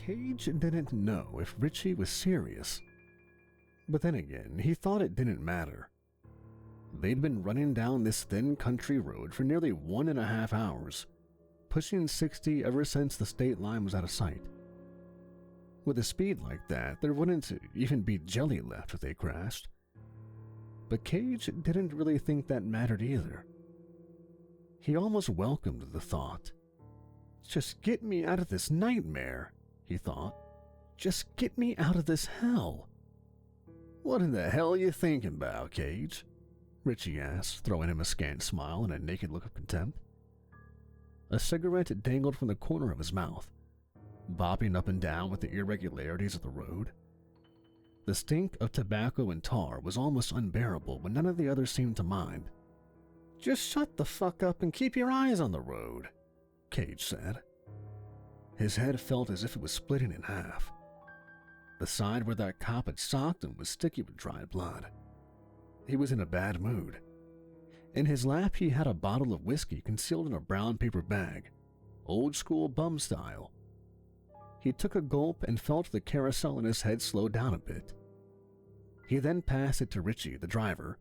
Cage didn't know if Richie was serious. But then again, he thought it didn't matter. They'd been running down this thin country road for nearly 1.5 hours, pushing 60 ever since the state line was out of sight. With a speed like that, there wouldn't even be jelly left if they crashed. But Cage didn't really think that mattered either. He almost welcomed the thought. Just get me out of this nightmare, he thought. Just get me out of this hell. What in the hell are you thinking about, Cage? Richie asked, throwing him a scant smile and a naked look of contempt. A cigarette dangled from the corner of his mouth, bobbing up and down with the irregularities of the road. The stink of tobacco and tar was almost unbearable when none of the others seemed to mind. Just shut the fuck up and keep your eyes on the road, Cage said. His head felt as if it was splitting in half. The side where that cop had socked him was sticky with dried blood. He was in a bad mood. In his lap, he had a bottle of whiskey concealed in a brown paper bag, old school bum style. He took a gulp and felt the carousel in his head slow down a bit. He then passed it to Richie, the driver,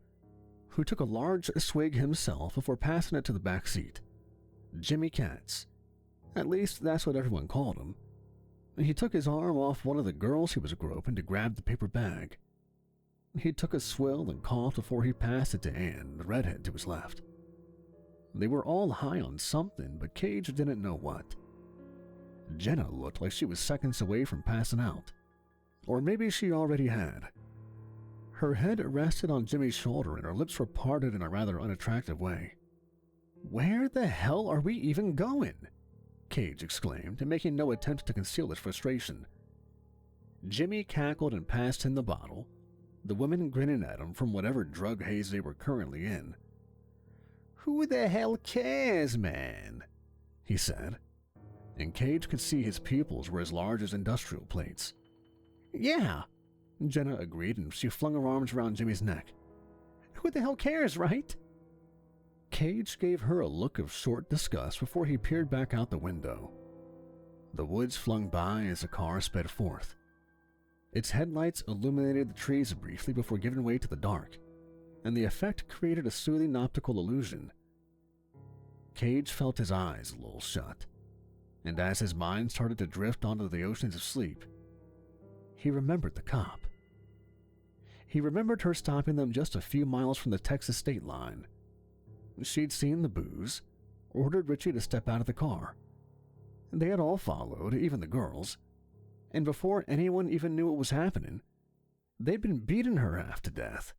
who took a large swig himself before passing it to the back seat. Jimmy Katz. At least that's what everyone called him. He took his arm off one of the girls he was groping to grab the paper bag. He took a swill and coughed before he passed it to Anne, the redhead to his left. They were all high on something, but Cage didn't know what. Jenna looked like she was seconds away from passing out. Or maybe she already had. Her head rested on Jimmy's shoulder and her lips were parted in a rather unattractive way. Where the hell are we even going? Cage exclaimed, making no attempt to conceal his frustration. Jimmy cackled and passed him the bottle, the women grinning at him from whatever drug haze they were currently in. Who the hell cares, man? He said, and Cage could see his pupils were as large as industrial plates. Yeah, Jenna agreed, and she flung her arms around Jimmy's neck. Who the hell cares, right? Cage gave her a look of short disgust before he peered back out the window. The woods flung by as the car sped forth. Its headlights illuminated the trees briefly before giving way to the dark, and the effect created a soothing optical illusion. Cage felt his eyes a little shut, and as his mind started to drift onto the oceans of sleep, he remembered the cop. He remembered her stopping them just a few miles from the Texas state line. She'd seen the booze, ordered Richie to step out of the car. They had all followed, even the girls, and before anyone even knew what was happening, they'd been beating her half to death.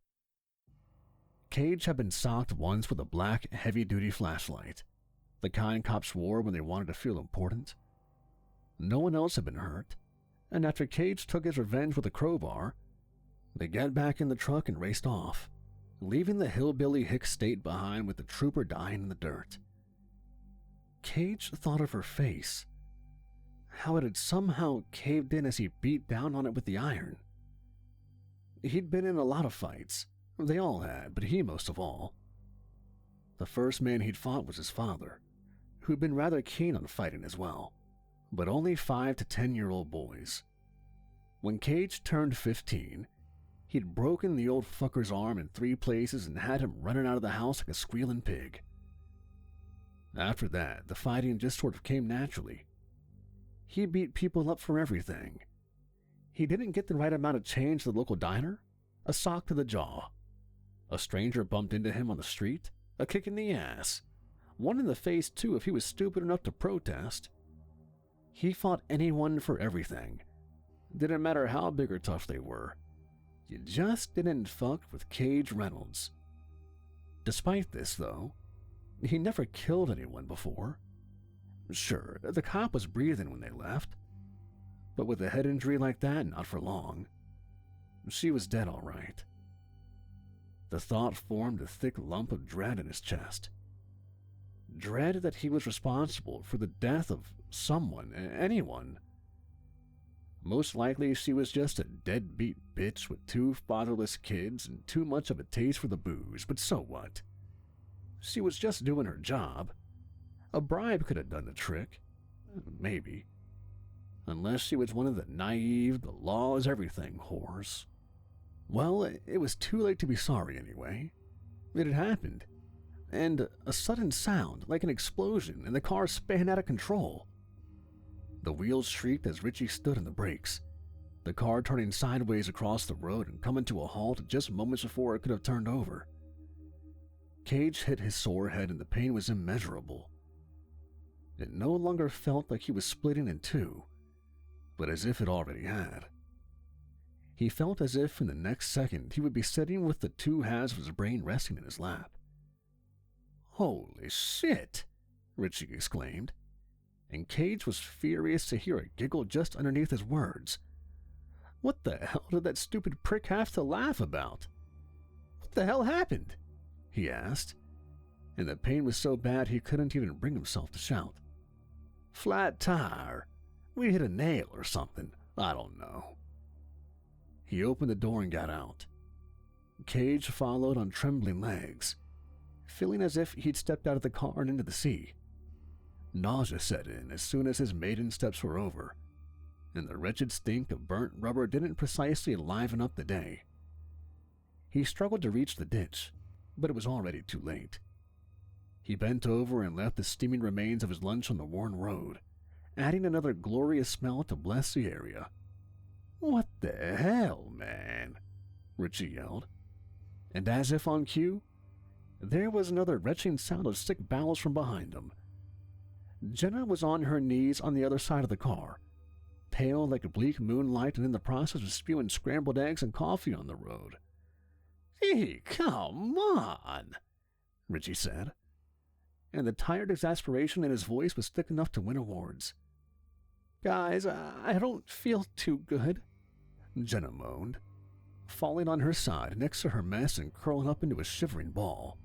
Cage had been socked once with a black, heavy-duty flashlight, the kind cops wore when they wanted to feel important. No one else had been hurt, and after Cage took his revenge with a crowbar, they got back in the truck and raced off, leaving the hillbilly hick state behind with the trooper dying in the dirt. Cage thought of her face, how it had somehow caved in as he beat down on it with the iron. He'd been in a lot of fights. They all had, but he most of all. The first man he'd fought was his father, who'd been rather keen on fighting as well, but only 5 to 10-year-old boys. When Cage turned 15, he'd broken the old fucker's arm in 3 places and had him running out of the house like a squealing pig. After that, the fighting just sort of came naturally. He beat people up for everything. He didn't get the right amount of change at the local diner, a sock to the jaw. A stranger bumped into him on the street, a kick in the ass. One in the face, too, if he was stupid enough to protest. He fought anyone for everything. Didn't matter how big or tough they were. You just didn't fuck with Cage Reynolds. Despite this, though, he never killed anyone before. Sure, the cop was breathing when they left, but with a head injury like that, not for long. She was dead all right. The thought formed a thick lump of dread in his chest. Dread that he was responsible for the death of someone, anyone. Most likely she was just a deadbeat bitch with 2 fatherless kids and too much of a taste for the booze, but so what? She was just doing her job. A bribe could have done the trick. Maybe. unless she was one of the naive, the law is everything whores. Well, it was too late to be sorry anyway. It had happened, and a sudden sound, like an explosion, and the car spun out of control. The wheels shrieked as Richie stood on the brakes, the car turning sideways across the road and coming to a halt just moments before it could have turned over. Cage hit his sore head and the pain was immeasurable. It no longer felt like he was splitting in two, but as if it already had. He felt as if in the next second he would be sitting with the two halves of his brain resting in his lap. "Holy shit!" Richie exclaimed, and Cage was furious to hear a giggle just underneath his words. What the hell did that stupid prick have to laugh about? What the hell happened? He asked, and the pain was so bad he couldn't even bring himself to shout. Flat tire. We hit a nail or something. I don't know. He opened the door and got out. Cage followed on trembling legs, feeling as if he'd stepped out of the car and into the sea. Nausea set in as soon as his maiden steps were over, and the wretched stink of burnt rubber didn't precisely liven up the day. He struggled to reach the ditch, but it was already too late. He bent over and left the steaming remains of his lunch on the worn road, adding another glorious smell to bless the area. What the hell, man? Richie yelled. And as if on cue, there was another retching sound of sick bowels from behind him. Jenna was on her knees on the other side of the car, pale like a bleak moonlight and in the process of spewing scrambled eggs and coffee on the road. Hey, come on, Richie said, and the tired exasperation in his voice was thick enough to win awards. Guys, I don't feel too good, Jenna moaned, falling on her side next to her mess and curling up into a shivering ball.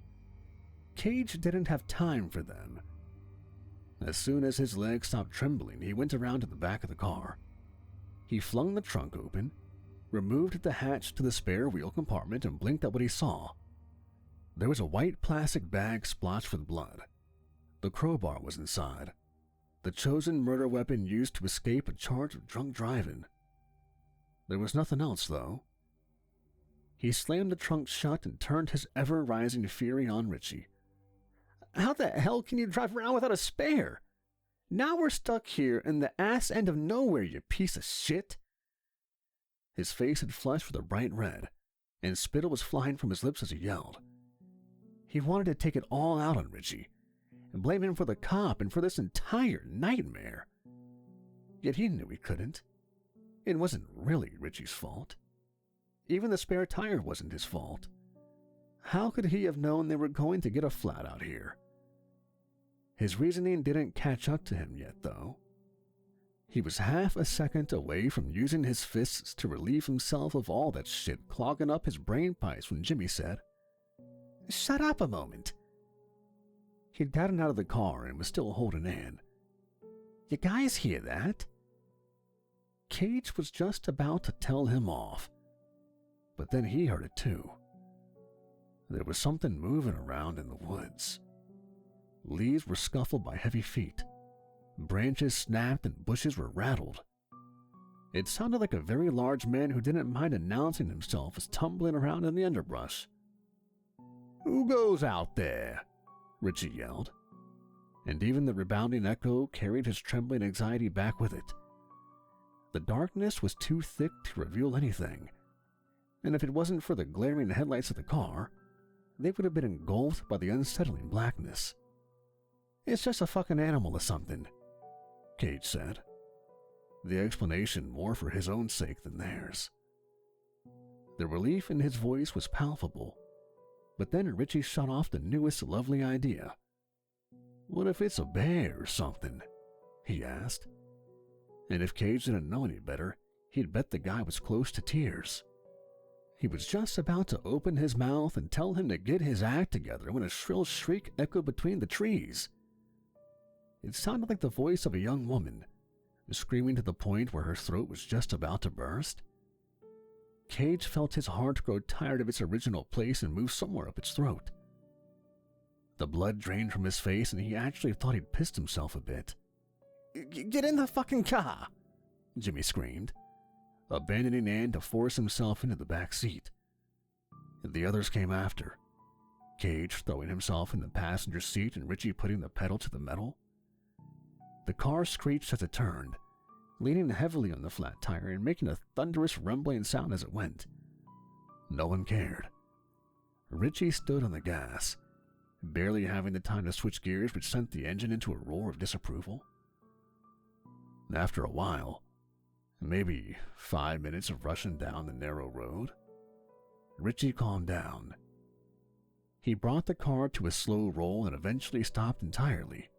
Cage didn't have time for them. As soon as his legs stopped trembling, he went around to the back of the car. He flung the trunk open, removed the hatch to the spare wheel compartment, and blinked at what he saw. There was a white plastic bag splotched with blood. The crowbar was inside, the chosen murder weapon used to escape a charge of drunk driving. There was nothing else, though. He slammed the trunk shut and turned his ever-rising fury on Richie. How the hell can you drive around without a spare? Now we're stuck here in the ass end of nowhere, you piece of shit. His face had flushed with a bright red, and spittle was flying from his lips as he yelled. He wanted to take it all out on Richie, and blame him for the cop and for this entire nightmare. Yet he knew he couldn't. It wasn't really Richie's fault. Even the spare tire wasn't his fault. How could he have known they were going to get a flat out here? His reasoning didn't catch up to him yet, though. He was half a second away from using his fists to relieve himself of all that shit clogging up his brain pipes when Jimmy said, "Shut up a moment." He'd gotten out of the car and was still holding Ann. You guys hear that? Cage was just about to tell him off, but then he heard it too. There was something moving around in the woods. Leaves were scuffled by heavy feet. Branches snapped and bushes were rattled. It sounded like a very large man who didn't mind announcing himself as tumbling around in the underbrush. Who goes out there? Richie yelled, and even the rebounding echo carried his trembling anxiety back with it. The darkness was too thick to reveal anything, and if it wasn't for the glaring headlights of the car, they would have been engulfed by the unsettling blackness. It's just a fucking animal or something, Cage said, the explanation more for his own sake than theirs. The relief in his voice was palpable, but then Richie shot off the newest lovely idea. What if it's a bear or something? He asked. And if Cage didn't know any better, he'd bet the guy was close to tears. He was just about to open his mouth and tell him to get his act together when a shrill shriek echoed between the trees. It sounded like the voice of a young woman, screaming to the point where her throat was just about to burst. Cage felt his heart grow tired of its original place and move somewhere up its throat. The blood drained from his face and he actually thought he'd pissed himself a bit. Get in the fucking car, Jimmy screamed, abandoning Ann to force himself into the back seat. The others came after, Cage throwing himself in the passenger seat and Richie putting the pedal to the metal. The car screeched as it turned, leaning heavily on the flat tire and making a thunderous rumbling sound as it went. No one cared. Richie stood on the gas, barely having the time to switch gears, which sent the engine into a roar of disapproval. After a while, maybe 5 minutes of rushing down the narrow road, Richie calmed down. He brought the car to a slow roll and eventually stopped entirely.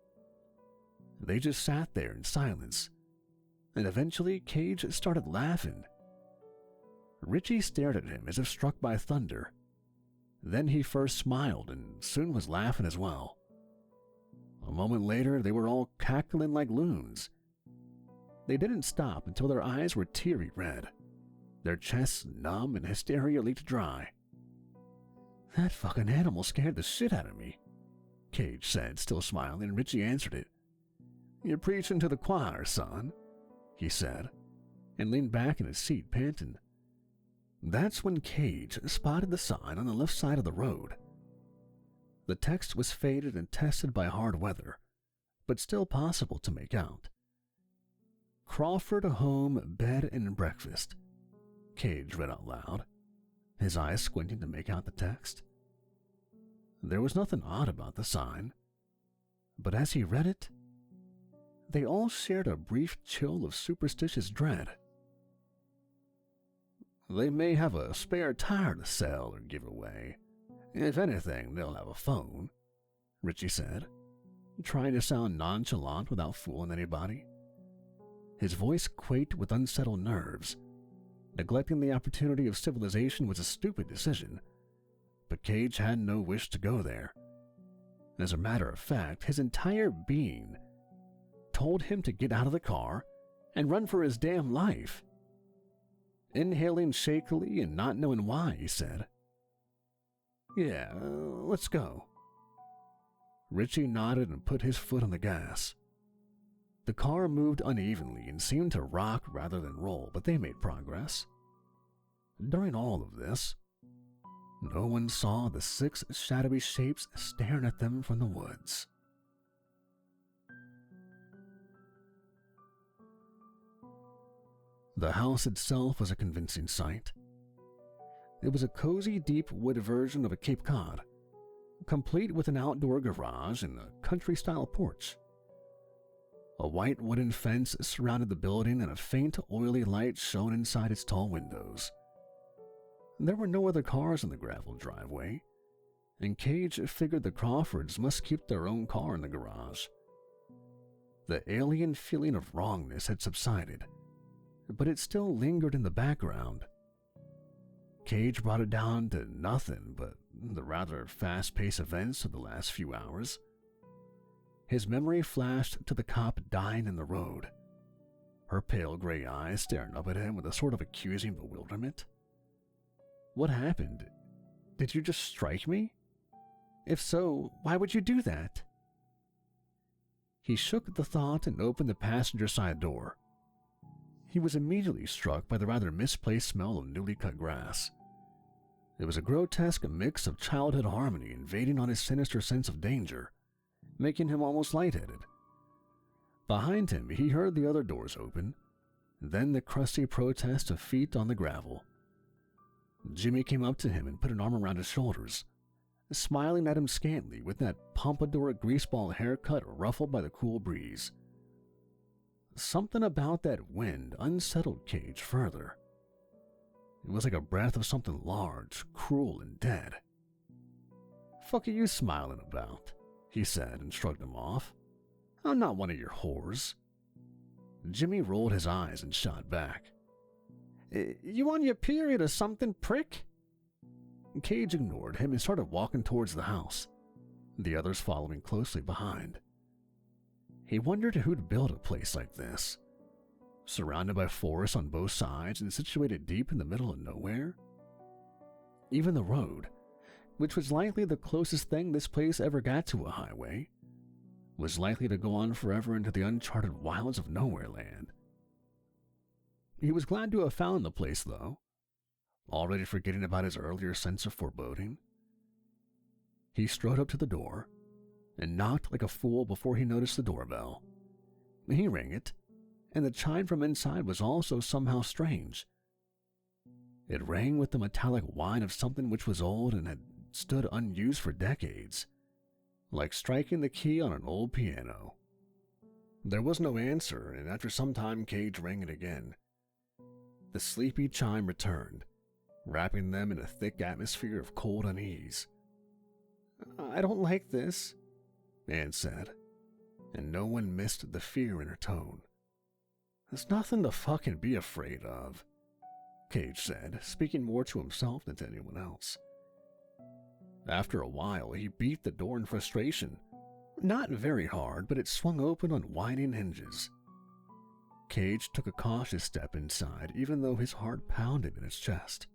They just sat there in silence, and eventually Cage started laughing. Richie stared at him as if struck by thunder. Then he first smiled and soon was laughing as well. A moment later, they were all cackling like loons. They didn't stop until their eyes were teary red, their chests numb and hysteria leaked dry. "That fucking animal scared the shit out of me," Cage said, still smiling, and Richie answered it. "You're preaching to the choir, son," he said, and leaned back in his seat, panting. That's when Cage spotted the sign on the left side of the road. The text was faded and tested by hard weather, but still possible to make out. "Crawford Home Bed and Breakfast," Cage read out loud, his eyes squinting to make out the text. There was nothing odd about the sign, but as he read it, they all shared a brief chill of superstitious dread. "They may have a spare tire to sell or give away. If anything, they'll have a phone," Richie said, trying to sound nonchalant without fooling anybody. His voice quaked with unsettled nerves. Neglecting the opportunity of civilization was a stupid decision, but Cage had no wish to go there. As a matter of fact, his entire being told him to get out of the car and run for his damn life. Inhaling shakily and not knowing why, he said, "Yeah, let's go." Richie nodded and put his foot on the gas. The car moved unevenly and seemed to rock rather than roll, but they made progress. During all of this, no one saw the 6 shadowy shapes staring at them from the woods. The house itself was a convincing sight. It was a cozy, deep wood version of a Cape Cod, complete with an outdoor garage and a country-style porch. A white wooden fence surrounded the building and a faint, oily light shone inside its tall windows. There were no other cars in the gravel driveway, and Cage figured the Crawfords must keep their own car in the garage. The alien feeling of wrongness had subsided, but it still lingered in the background. Cage brought it down to nothing but the rather fast-paced events of the last few hours. His memory flashed to the cop dying in the road, her pale gray eyes staring up at him with a sort of accusing bewilderment. "What happened? Did you just strike me? If so, why would you do that?" He shook at the thought and opened the passenger side door. He was immediately struck by the rather misplaced smell of newly cut grass. It was a grotesque mix of childhood harmony invading on his sinister sense of danger, making him almost lightheaded. Behind him, he heard the other doors open, then the crusty protest of feet on the gravel. Jimmy came up to him and put an arm around his shoulders, smiling at him scantly with that pompadour greaseball haircut ruffled by the cool breeze. Something about that wind unsettled Cage further. It was like a breath of something large, cruel, and dead. "Fuck are you smiling about?" he said and shrugged him off. "I'm not one of your whores." Jimmy rolled his eyes and shot back. "You on your period or something, prick?" Cage ignored him and started walking towards the house, the others following closely behind. He wondered who'd build a place like this, surrounded by forests on both sides and situated deep in the middle of nowhere. Even the road, which was likely the closest thing this place ever got to a highway, was likely to go on forever into the uncharted wilds of nowhere land. He was glad to have found the place, though, already forgetting about his earlier sense of foreboding. He strode up to the door and knocked like a fool before he noticed the doorbell. He rang it, and the chime from inside was also somehow strange. It rang with the metallic whine of something which was old and had stood unused for decades, like striking the key on an old piano. There was no answer, and after some time Cage rang it again. The sleepy chime returned, wrapping them in a thick atmosphere of cold unease. "I don't like this," Anne said, and no one missed the fear in her tone. "There's nothing to fucking be afraid of," Cage said, speaking more to himself than to anyone else. After a while, he beat the door in frustration. Not very hard, but it swung open on whining hinges. Cage took a cautious step inside, even though his heart pounded in his chest.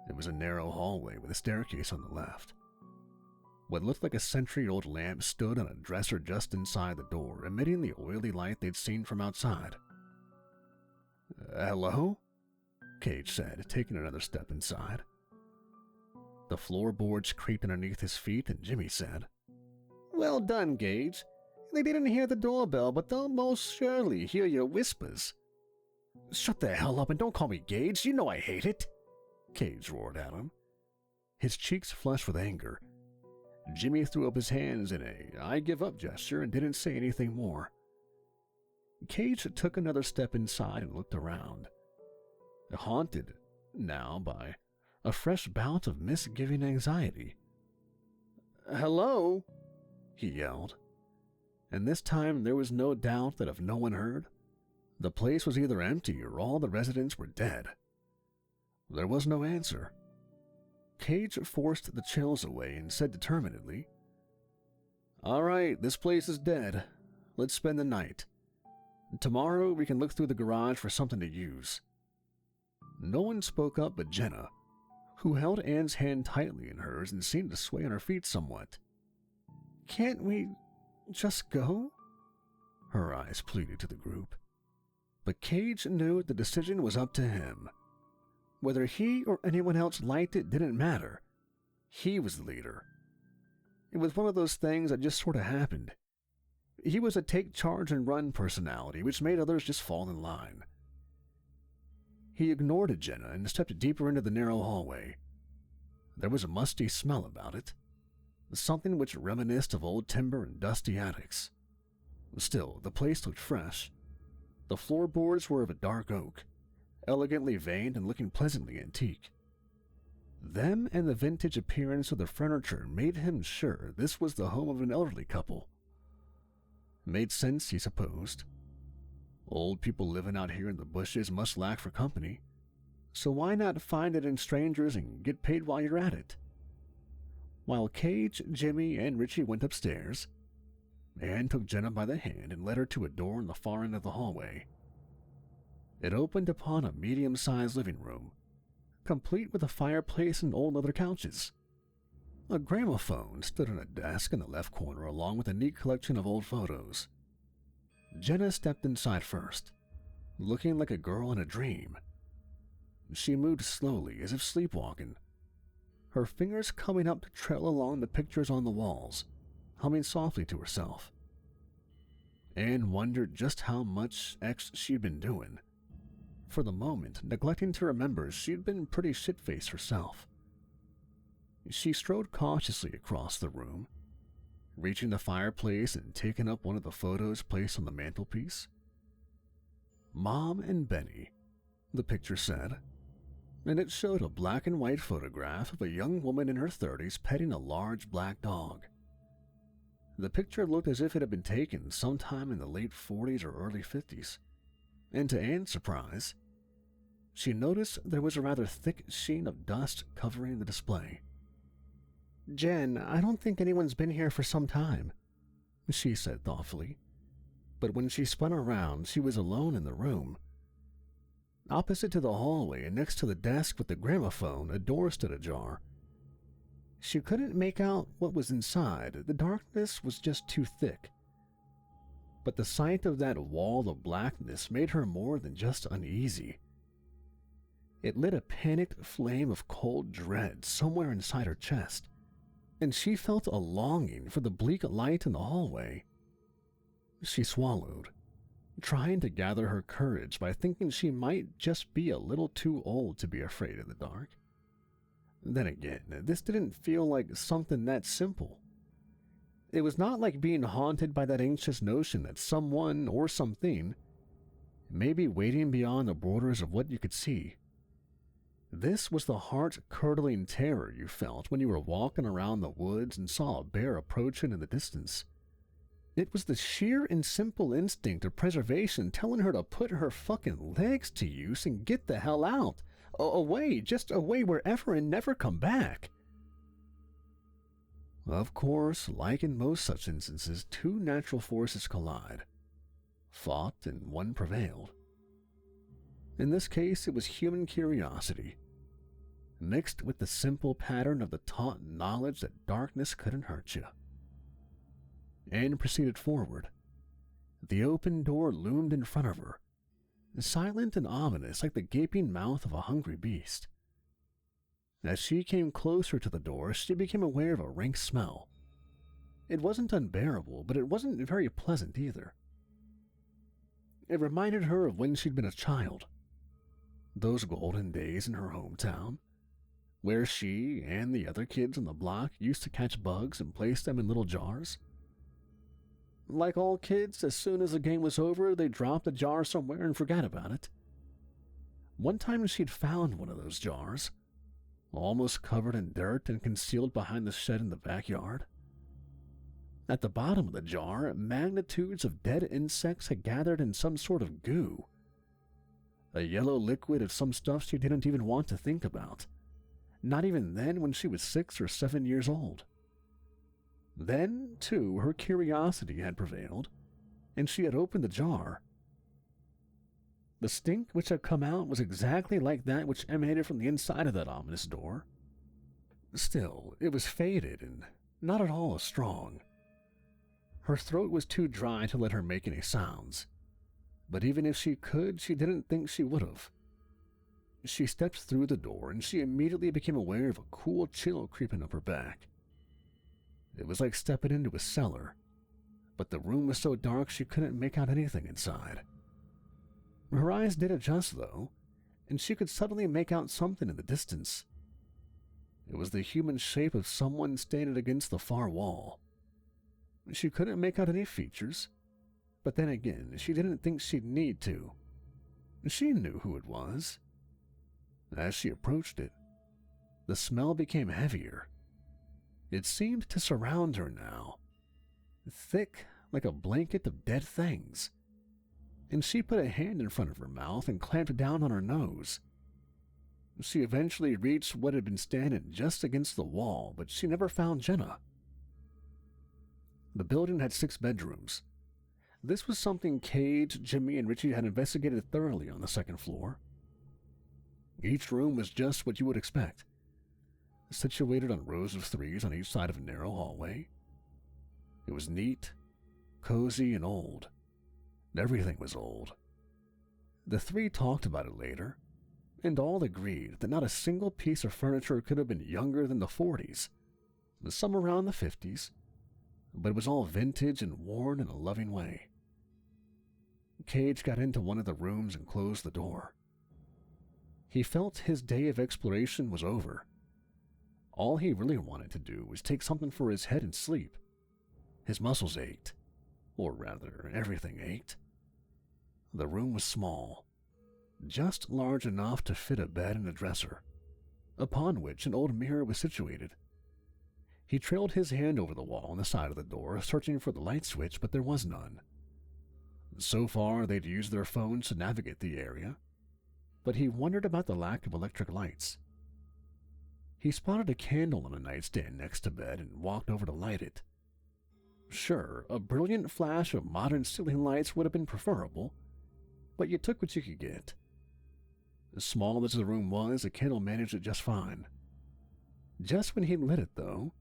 It was a narrow hallway with a staircase on the left. What looked like a century-old lamp stood on a dresser just inside the door, emitting the oily light they'd seen from outside. "Hello?" Cage said, taking another step inside. The floorboards creaked underneath his feet, and Jimmy said, "Well done, Gage. They didn't hear the doorbell, but they'll most surely hear your whispers." "Shut the hell up and don't call me Gage. You know I hate it," Cage roared at him. His cheeks flushed with anger. Jimmy threw up his hands in a "I give up" gesture and didn't say anything more. Cage took another step inside and looked around, haunted now by a fresh bout of misgiving anxiety. "Hello?" he yelled. And this time there was no doubt that if no one heard, the place was either empty or all the residents were dead. There was no answer. Cage forced the chills away and said determinedly, "All right, this place is dead. Let's spend the night. Tomorrow we can look through the garage for something to use." No one spoke up but Jenna, who held Anne's hand tightly in hers and seemed to sway on her feet somewhat. "Can't we just go?" her eyes pleaded to the group. But Cage knew the decision was up to him. Whether he or anyone else liked it didn't matter. He was the leader. It was one of those things that just sort of happened. He was a take-charge-and-run personality, which made others just fall in line. He ignored Jenna and stepped deeper into the narrow hallway. There was a musty smell about it, something which reminisced of old timber and dusty attics. Still, the place looked fresh. The floorboards were of a dark oak, elegantly veined and looking pleasantly antique. Them and the vintage appearance of the furniture made him sure this was the home of an elderly couple. Made sense, he supposed. Old people living out here in the bushes must lack for company, so why not find it in strangers and get paid while you're at it? While Cage, Jimmy, and Richie went upstairs, Anne took Jenna by the hand and led her to a door in the far end of the hallway. It opened upon a medium-sized living room, complete with a fireplace and old leather couches. A gramophone stood on a desk in the left corner along with a neat collection of old photos. Jenna stepped inside first, looking like a girl in a dream. She moved slowly, as if sleepwalking, her fingers coming up to trail along the pictures on the walls, humming softly to herself. Anne wondered just how much X she'd been doing. For the moment, neglecting to remember she'd been pretty shit-faced herself. She strode cautiously across the room, reaching the fireplace and taking up one of the photos placed on the mantelpiece. "Mom and Benny," the picture said, and it showed a black and white photograph of a young woman in her 30s petting a large black dog. The picture looked as if it had been taken sometime in the late 40s or early 50s, and to Anne's surprise, she noticed there was a rather thick sheen of dust covering the display. "Jen, I don't think anyone's been here for some time," she said thoughtfully, but when she spun around, she was alone in the room. Opposite to the hallway and next to the desk with the gramophone, a door stood ajar. She couldn't make out what was inside. The darkness was just too thick. but the sight of that wall of blackness made her more than just uneasy. It lit a panicked flame of cold dread somewhere inside her chest, and she felt a longing for the bleak light in the hallway. She swallowed, trying to gather her courage by thinking she might just be a little too old to be afraid of the dark. Then again, this didn't feel like something that simple. It was not like being haunted by that anxious notion that someone or something may be waiting beyond the borders of what you could see. This was the heart-curdling terror you felt when you were walking around the woods and saw a bear approaching in the distance. It was the sheer and simple instinct of preservation telling her to put her fucking legs to use and get the hell out. Away, just away wherever and never come back. Of course, like in most such instances, two natural forces collide, fought, and one prevailed. In this case, it was human curiosity, mixed with the simple pattern of the taught knowledge that darkness couldn't hurt you. Anne proceeded forward. The open door loomed in front of her, silent and ominous like the gaping mouth of a hungry beast. As she came closer to the door, she became aware of a rank smell. It wasn't unbearable, but it wasn't very pleasant either. It reminded her of when she'd been a child, those golden days in her hometown, where she and the other kids on the block used to catch bugs and place them in little jars. Like all kids, as soon as the game was over, they dropped the jar somewhere and forgot about it. One time she'd found one of those jars, almost covered in dirt and concealed behind the shed in the backyard. At the bottom of the jar, magnitudes of dead insects had gathered in some sort of goo, a yellow liquid of some stuff she didn't even want to think about, not even then when she was 6 or 7 years old. Then, too, her curiosity had prevailed, and she had opened the jar. The stink which had come out was exactly like that which emanated from the inside of that ominous door. Still, it was faded and not at all as strong. Her throat was too dry to let her make any sounds, but even if she could, she didn't think she would have. She stepped through the door, and she immediately became aware of a cool chill creeping up her back. It was like stepping into a cellar, but the room was so dark she couldn't make out anything inside. Her eyes did adjust, though, and she could suddenly make out something in the distance. It was the human shape of someone standing against the far wall. She couldn't make out any features, but then again, she didn't think she'd need to. She knew who it was. As she approached it, the smell became heavier. It seemed to surround her now, thick like a blanket of dead things, and she put a hand in front of her mouth and clamped down on her nose. She eventually reached what had been standing just against the wall, but she never found Jenna. The building had 6 bedrooms. This was something Cage, Jimmy, and Richie had investigated thoroughly on the 2nd floor. Each room was just what you would expect, situated on rows of 3s on each side of a narrow hallway. It was neat, cozy, and old. Everything was old. The 3 talked about it later, and all agreed that not a single piece of furniture could have been younger than the 40s, some around the 50s, but it was all vintage and worn in a loving way. Cage got into one of the rooms and closed the door. He felt his day of exploration was over. All he really wanted to do was take something for his head and sleep. His muscles ached, or rather, everything ached. The room was small, just large enough to fit a bed and a dresser, upon which an old mirror was situated. He trailed his hand over the wall on the side of the door, searching for the light switch, but there was none. So far, they'd used their phones to navigate the area, but he wondered about the lack of electric lights. He spotted a candle on a nightstand next to bed and walked over to light it. Sure, a brilliant flash of modern ceiling lights would have been preferable, but you took what you could get. As small as the room was, the candle managed it just fine. Just when he lit it, though,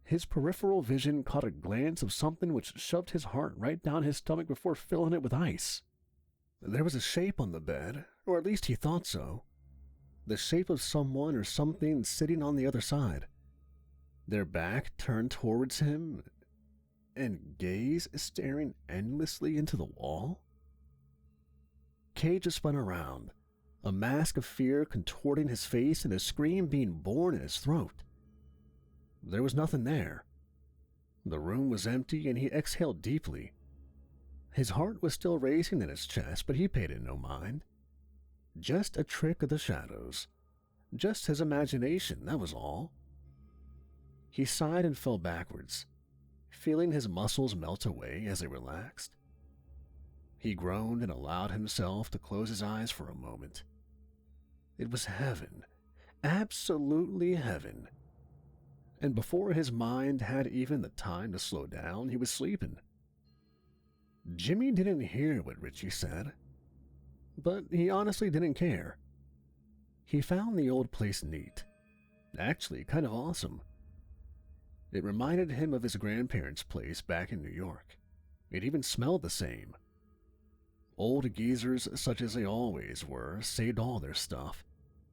His peripheral vision caught a glance of something which shoved his heart right down his stomach before filling it with ice. There was a shape on the bed, or at least he thought so. The shape of someone or something sitting on the other side. Their back turned towards him, and gaze staring endlessly into the wall. Cage spun around, a mask of fear contorting his face and a scream being born in his throat. There was nothing there. The room was empty and he exhaled deeply. His heart was still racing in his chest, but he paid it no mind. Just a trick of the shadows. Just his imagination, that was all. He sighed and fell backwards, feeling his muscles melt away as they relaxed. He groaned and allowed himself to close his eyes for a moment. It was heaven, absolutely heaven. And before his mind had even the time to slow down, he was sleeping. Jimmy didn't hear what Richie said, but he honestly didn't care. He found the old place neat, actually kind of awesome. It reminded him of his grandparents' place back in New York. It even smelled the same. Old geezers, such as they always were, saved all their stuff,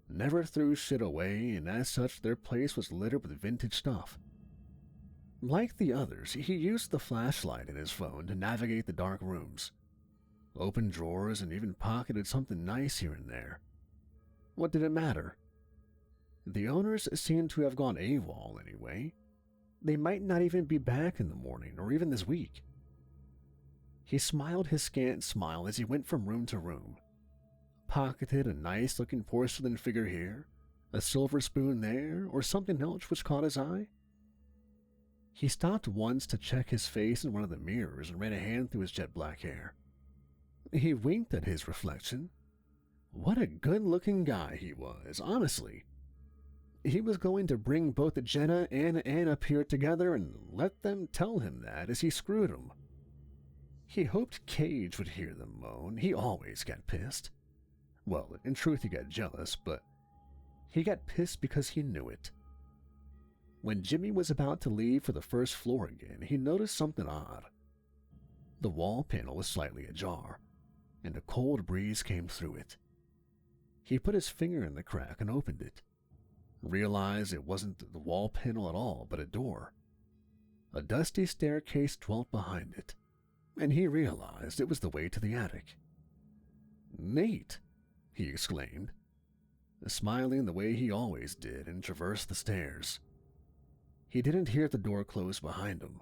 never threw shit away, and as such their place was littered with vintage stuff. Like the others, he used the flashlight in his phone to navigate the dark rooms, opened drawers, and even pocketed something nice here and there. What did it matter? The owners seemed to have gone AWOL anyway. They might not even be back in the morning or even this week. He smiled his scant smile as he went from room to room, pocketed a nice-looking porcelain figure here, a silver spoon there, or something else which caught his eye. He stopped once to check his face in one of the mirrors and ran a hand through his jet-black hair. He winked at his reflection. What a good-looking guy he was, honestly. He was going to bring both Jenna and Ann up here together and let them tell him that as he screwed them. He hoped Cage would hear them moan. He always got pissed. Well, in truth he got jealous, but he got pissed because he knew it. When Jimmy was about to leave for the first floor again, he noticed something odd. The wall panel was slightly ajar, and a cold breeze came through it. He put his finger in the crack and opened it. Realized it wasn't the wall panel at all, but a door. A dusty staircase dwelt behind it, and he realized it was the way to the attic. "Neat," he exclaimed, smiling the way he always did, and traversed the stairs. He didn't hear the door close behind him.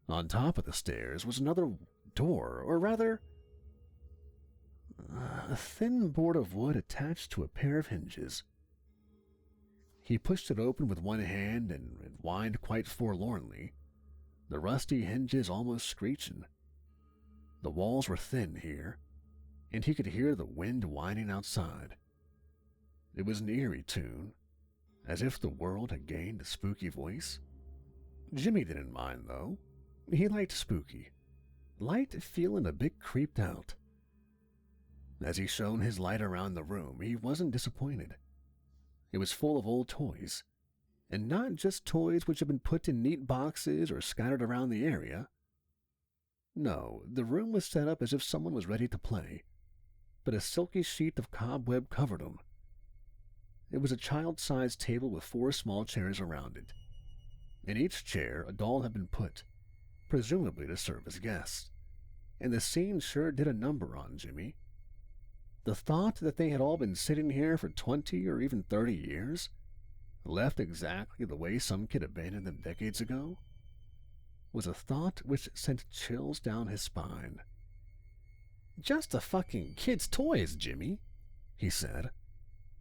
On top of the stairs was another door, or rather, a thin board of wood attached to a pair of hinges. He pushed it open with one hand, and it whined quite forlornly, the rusty hinges almost screeching. The walls were thin here, and he could hear the wind whining outside. It was an eerie tune, as if the world had gained a spooky voice. Jimmy didn't mind, though. He liked spooky, liked feeling a bit creeped out. As he shone his light around the room, he wasn't disappointed. It was full of old toys, and not just toys which had been put in neat boxes or scattered around the area. No, the room was set up as if someone was ready to play, but a silky sheet of cobweb covered them. It was a child-sized table with 4 small chairs around it. In each chair, a doll had been put, presumably to serve as guests, and the scene sure did a number on Jimmy. The thought that they had all been sitting here for 20 or even 30 years, left exactly the way some kid abandoned them decades ago, was a thought which sent chills down his spine. "Just a fucking kid's toys, Jimmy," he said,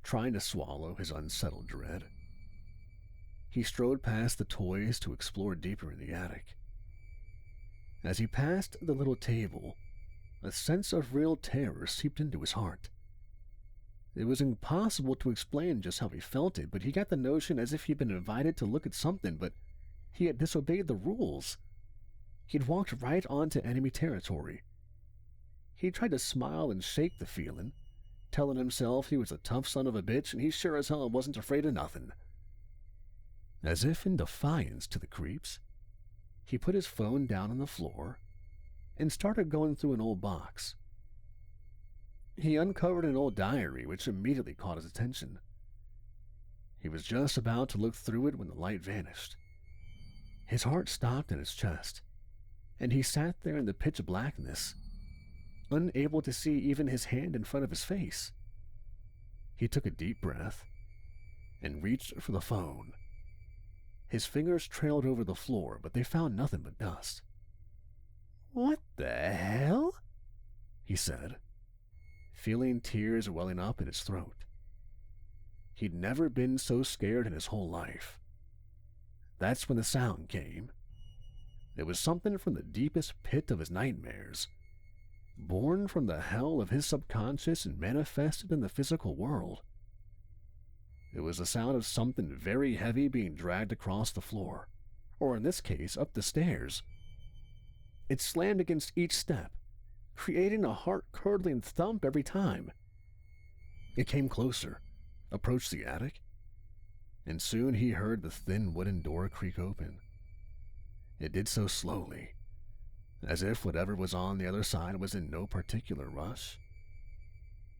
trying to swallow his unsettled dread. He strode past the toys to explore deeper in the attic. As he passed the little table, a sense of real terror seeped into his heart. It was impossible to explain just how he felt it, but he got the notion as if he'd been invited to look at something, but he had disobeyed the rules. He'd walked right onto enemy territory. He tried to smile and shake the feeling, telling himself he was a tough son of a bitch and he sure as hell wasn't afraid of nothing. As if in defiance to the creeps, he put his phone down on the floor and started going through an old box. He uncovered an old diary which immediately caught his attention. He was just about to look through it when the light vanished. His heart stopped in his chest, and he sat there in the pitch blackness, unable to see even his hand in front of his face. He took a deep breath and reached for the phone. His fingers trailed over the floor, but they found nothing but dust. "What the hell?" he said, feeling tears welling up in his throat. He'd never been so scared in his whole life. That's when the sound came. It was something from the deepest pit of his nightmares, born from the hell of his subconscious and manifested in the physical world. It was the sound of something very heavy being dragged across the floor, or in this case, up the stairs. It slammed against each step, creating a heart-curdling thump every time. It came closer, approached the attic, and soon he heard the thin wooden door creak open. It did so slowly, as if whatever was on the other side was in no particular rush.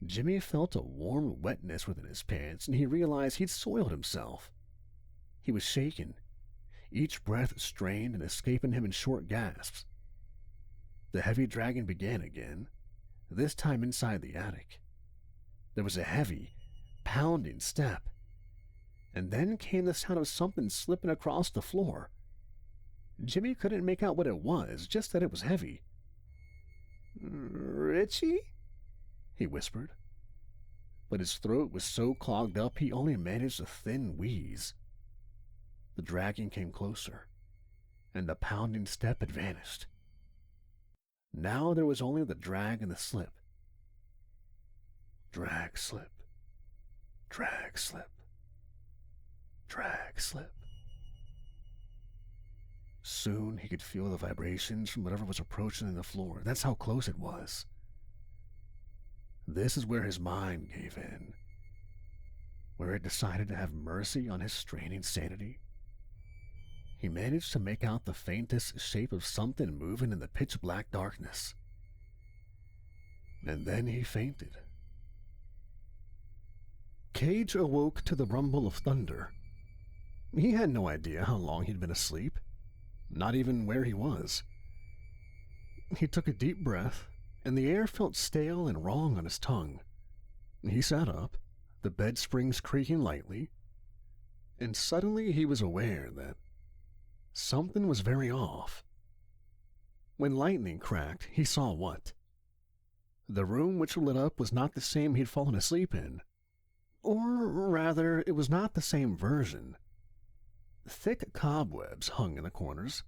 Jimmy felt a warm wetness within his pants, and he realized he'd soiled himself. He was shaken, each breath strained and escaping him in short gasps. The heavy dragging began again, this time inside the attic. There was a heavy, pounding step, and then came the sound of something slipping across the floor. Jimmy couldn't make out what it was, just that it was heavy. "Richie?" he whispered. But his throat was so clogged up he only managed a thin wheeze. The dragging came closer, and the pounding step had vanished. Now there was only the drag and the slip. Drag, slip. Drag, slip. Drag, slip. Soon he could feel the vibrations from whatever was approaching the floor. That's how close it was. This is where his mind gave in, where it decided to have mercy on his straining sanity. He managed to make out the faintest shape of something moving in the pitch-black darkness. And then he fainted. Cage awoke to the rumble of thunder. He had no idea how long he'd been asleep, not even where he was. He took a deep breath, and the air felt stale and wrong on his tongue. He sat up, the bed springs creaking lightly, and suddenly he was aware that something was very off. When lightning cracked, he saw what? The room which lit up was not the same he'd fallen asleep in. Or rather, it was not the same version. Thick cobwebs hung in the corners,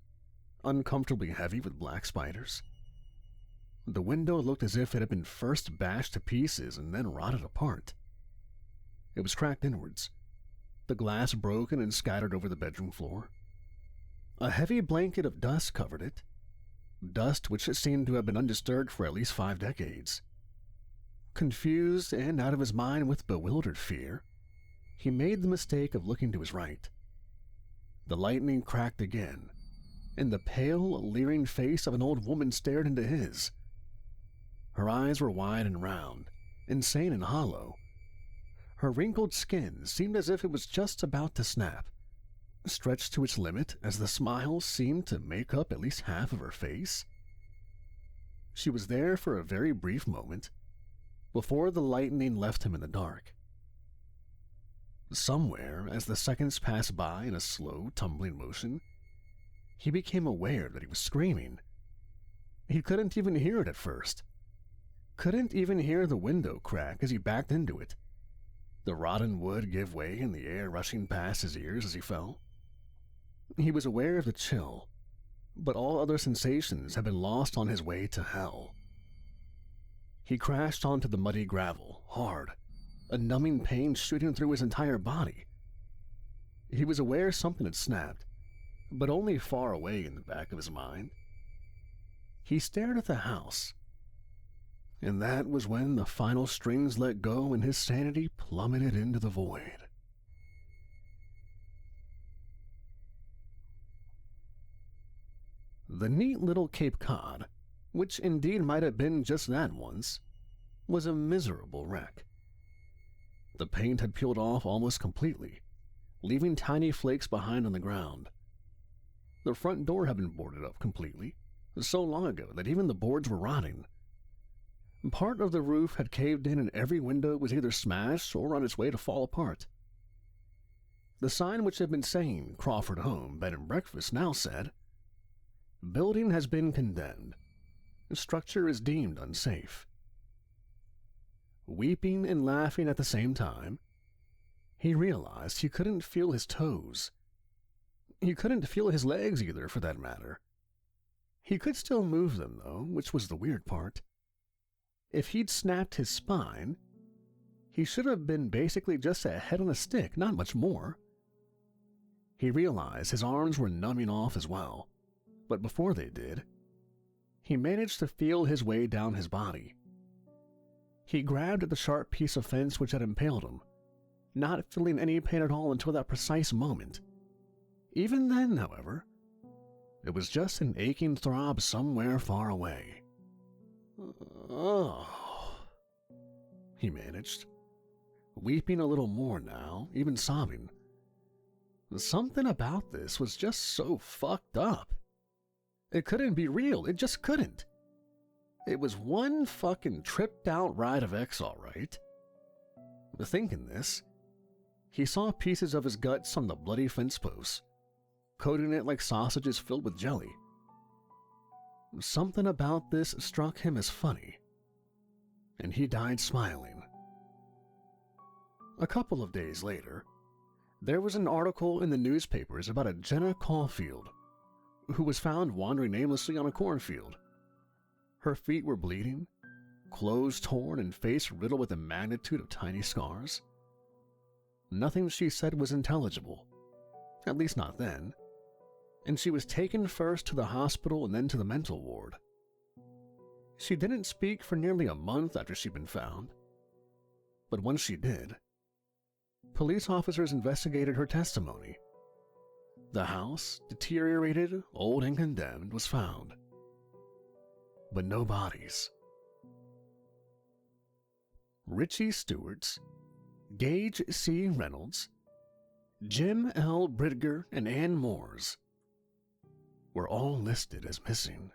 uncomfortably heavy with black spiders. The window looked as if it had been first bashed to pieces and then rotted apart. It was cracked inwards, the glass broken and scattered over the bedroom floor. A heavy blanket of dust covered it, dust which seemed to have been undisturbed for at least 5 decades. Confused and out of his mind with bewildered fear, he made the mistake of looking to his right. The lightning cracked again, and the pale, leering face of an old woman stared into his. Her eyes were wide and round, insane and hollow. Her wrinkled skin seemed as if it was just about to snap, stretched to its limit as the smile seemed to make up at least half of her face. She was there for a very brief moment, before the lightning left him in the dark. Somewhere, as the seconds passed by in a slow, tumbling motion, he became aware that he was screaming. He couldn't even hear it at first. Couldn't even hear the window crack as he backed into it, the rotten wood give way and the air rushing past his ears as he fell. He was aware of the chill, but all other sensations had been lost on his way to hell. He crashed onto the muddy gravel, hard, a numbing pain shooting through his entire body. He was aware something had snapped, but only far away in the back of his mind. He stared at the house, and that was when the final strings let go and his sanity plummeted into the void. The neat little Cape Cod, which indeed might have been just that once, was a miserable wreck. The paint had peeled off almost completely, leaving tiny flakes behind on the ground. The front door had been boarded up completely, so long ago that even the boards were rotting. Part of the roof had caved in and every window was either smashed or on its way to fall apart. The sign which had been saying Crawford Home, Bed and Breakfast now said, "Building has been condemned. Structure is deemed unsafe." Weeping and laughing at the same time, he realized he couldn't feel his toes. He couldn't feel his legs either, for that matter. He could still move them, though, which was the weird part. If he'd snapped his spine, he should have been basically just a head on a stick, not much more. He realized his arms were numbing off as well, but before they did, he managed to feel his way down his body. He grabbed at the sharp piece of fence which had impaled him, not feeling any pain at all until that precise moment. Even then, however, it was just an aching throb somewhere far away. "Oh," he managed, weeping a little more now, even sobbing. Something about this was just so fucked up. It couldn't be real, it just couldn't. It was one fucking tripped out ride of X, all right. Thinking this, he saw pieces of his guts on the bloody fence posts, coating it like sausages filled with jelly. Something about this struck him as funny, and he died smiling. A couple of days later, there was an article in the newspapers about a Jenna Caulfield, who was found wandering aimlessly on a cornfield. Her feet were bleeding, clothes torn, and face riddled with a magnitude of tiny scars. Nothing she said was intelligible, at least not then, and she was taken first to the hospital and then to the mental ward. She didn't speak for nearly a month after she'd been found, but once she did, police officers investigated her testimony. The house, deteriorated, old, and condemned, was found, but no bodies. Richie Stewart's, Gage C. Reynolds, Jim L. Bridger, and Ann Moores were all listed as missing.